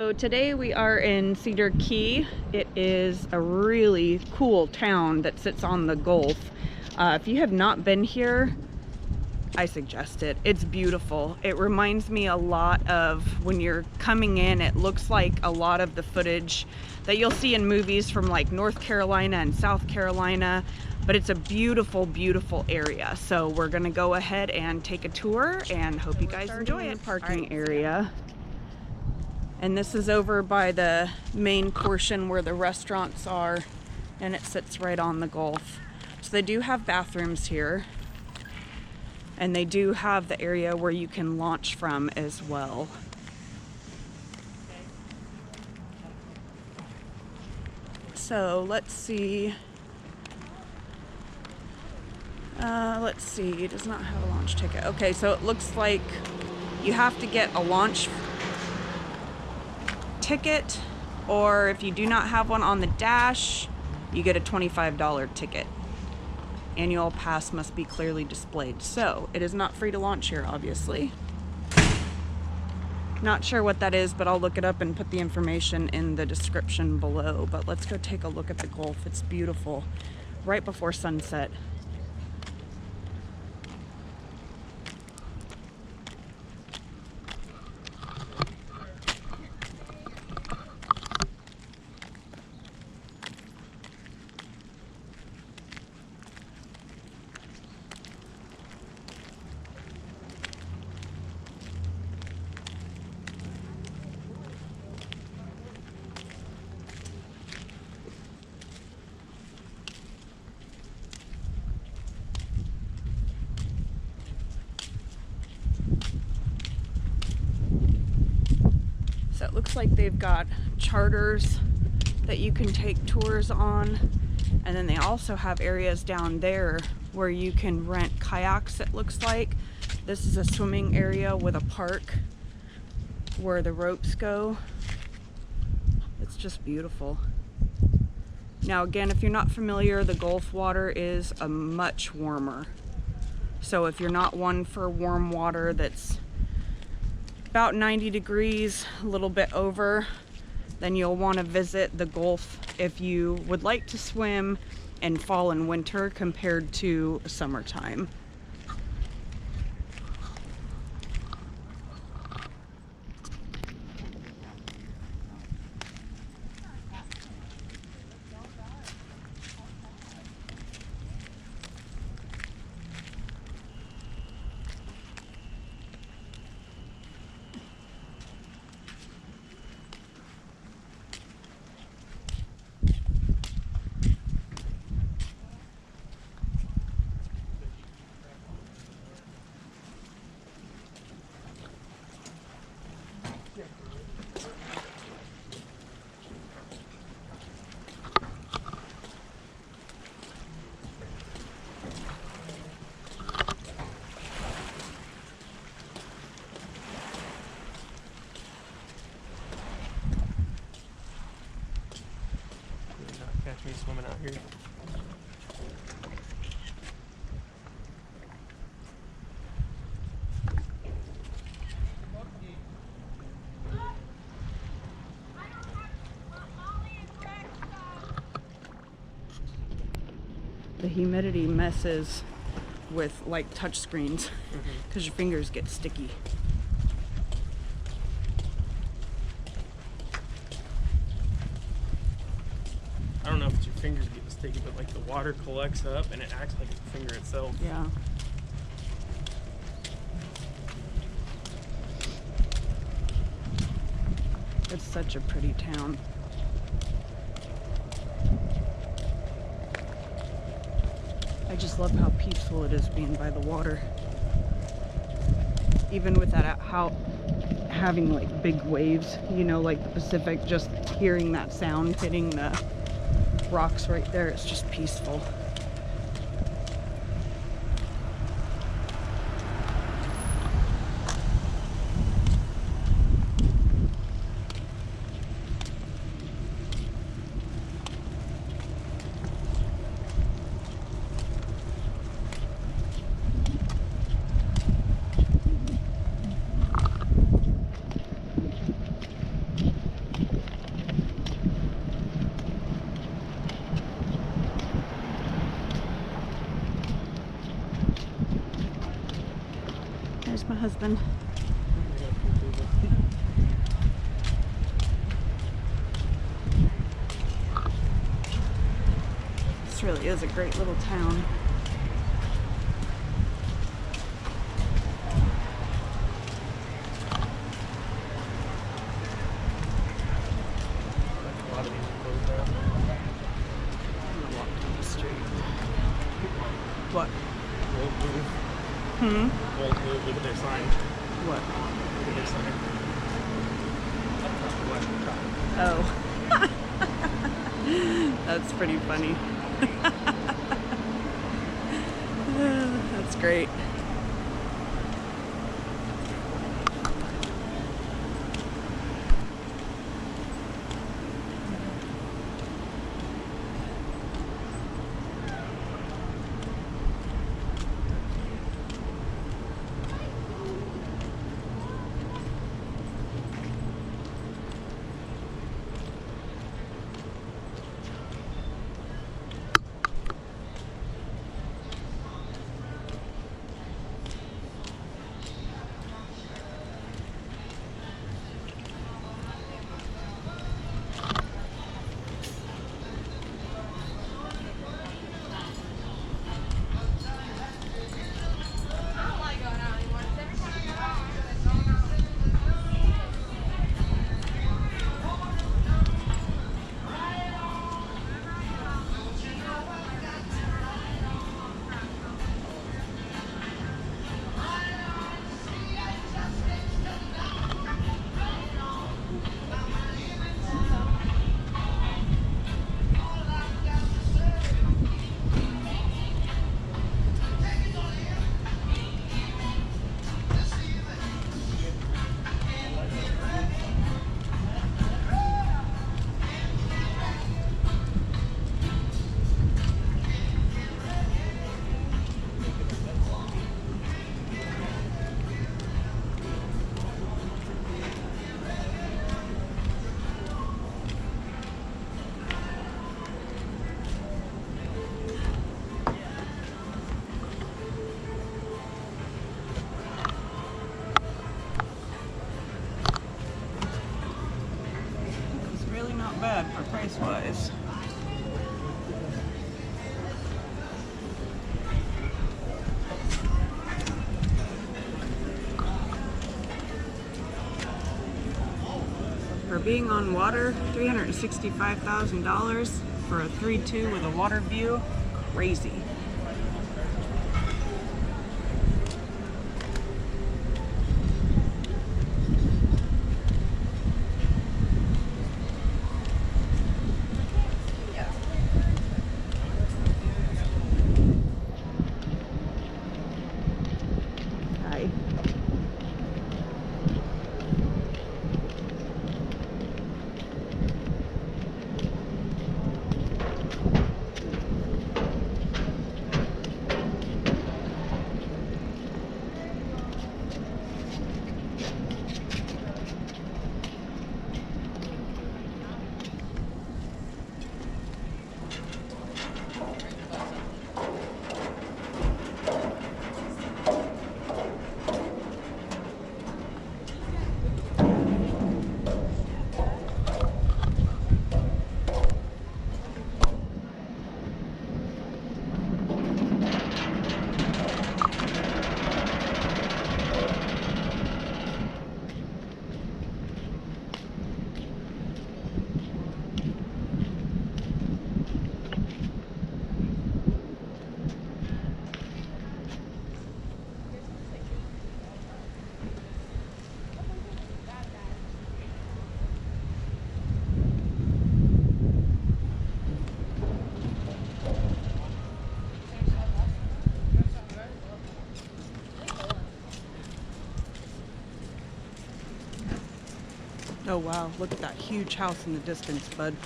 So today we are in Cedar Key. It is a really cool town that sits on the Gulf. If you have not been here, I suggest it. It's beautiful. It reminds me a lot of when you're coming in, it looks like a lot of the footage that you'll see in movies from like North Carolina and South Carolina, but it's a beautiful, beautiful area. So we're gonna go ahead and take a tour and hope you guys enjoy it. Parking area. And this is over by the main portion where the restaurants are, and it sits right on the Gulf. So they do have bathrooms here, and they do have the area where you can launch from as well. So let's see. It does not have a launch ticket. Okay, so it looks like you have to get a launch ticket, or if you do not have one on the dash, you get a $25 ticket. Annual pass must be clearly displayed. So it is not free to launch here, obviously. Not sure what that is, but I'll look it up and put the information in the description below. But let's go take a look at the Gulf. It's beautiful right before sunset. So it looks like they've got charters that you can take tours on, and then they also have areas down there where you can rent kayaks, it looks like. This is a swimming area with a park where the ropes go. It's just beautiful. Now again, if you're not familiar, the Gulf water is a much warmer. So if you're not one for warm water that's about 90 degrees, a little bit over, then you'll want to visit the Gulf if you would like to swim in fall and winter compared to summertime. Catch me swimming out here. The humidity messes with like touch screens because your fingers get sticky. I don't know if it's your fingers getting sticky, but like the water collects up and it acts like it's a finger itself. Yeah. It's such a pretty town. I just love how peaceful it is being by the water. Even with that, how having like big waves, you know, like the Pacific, just hearing that sound hitting the rocks right there, it's just peaceful. husband. This really is a great little town. What? Won't move. Won't move. Look at their sign. What? Look at their sign. Oh. That's pretty funny. That's great. Bad for price wise. For being on water, $365,000 for a 3-2 with a water view. Crazy. Oh wow, look at that huge house in the distance, bud.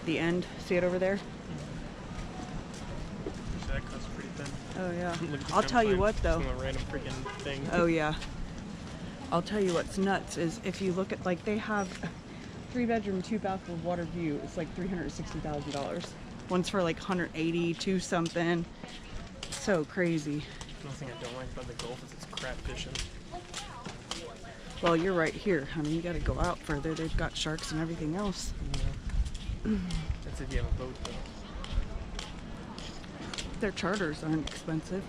The end, see it over there? That cuts pretty thin. Oh yeah. I'll tell you what though. Some random freaking thing. Oh yeah. I'll tell you what's nuts is if you look at, like, they have 3-bedroom, 2-bathroom water view. It's like $360,000. One's for like 180, 2 something. So crazy. The only thing I don't like about the Gulf is it's crap fishing. Well, you're right here, honey. You gotta go out further. They've got sharks and everything else. Yeah. That's if you have a boat, though. Their charters aren't expensive.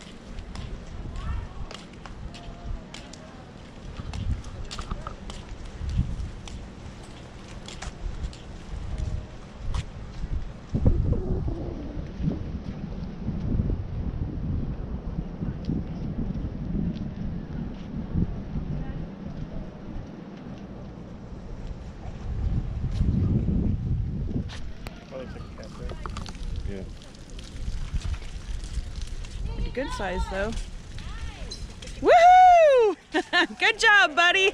Yeah. Pretty good size though. Woohoo! Good job, buddy.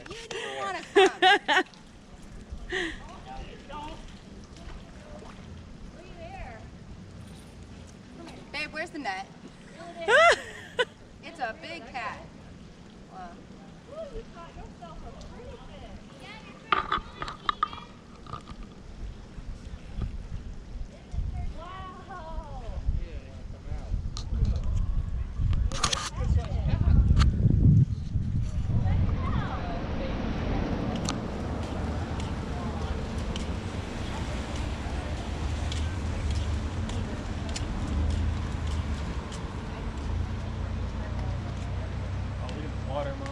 Babe, where's the net? It's a big cat. Wow.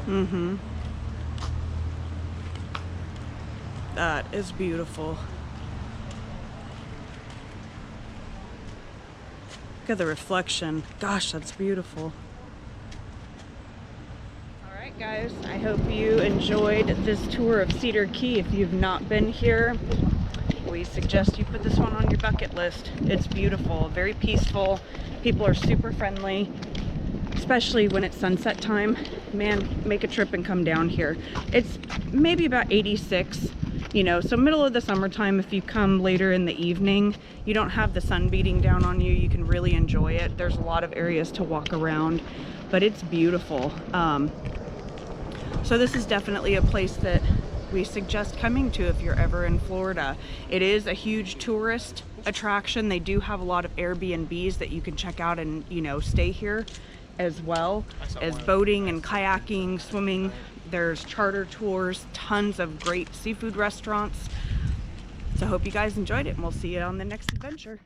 Mm-hmm. That is beautiful. Look at the reflection. Gosh, that's beautiful. All right, guys. I hope you enjoyed this tour of Cedar Key. If you've not been here, we suggest you put this one on your bucket list. It's beautiful, very peaceful. People are super friendly. Especially when it's sunset time. Man, make a trip and come down here. It's maybe about 86, you know, so middle of the summertime. If you come later in the evening, you don't have the sun beating down on you. You can really enjoy it. There's a lot of areas to walk around, but it's beautiful. So this is definitely a place that we suggest coming to if you're ever in Florida. It is a huge tourist attraction. They do have a lot of Airbnbs that you can check out and, you know, stay here, as well as boating and kayaking, swimming. There's charter tours, tons of great seafood restaurants. So I hope you guys enjoyed it, and we'll see you on the next adventure.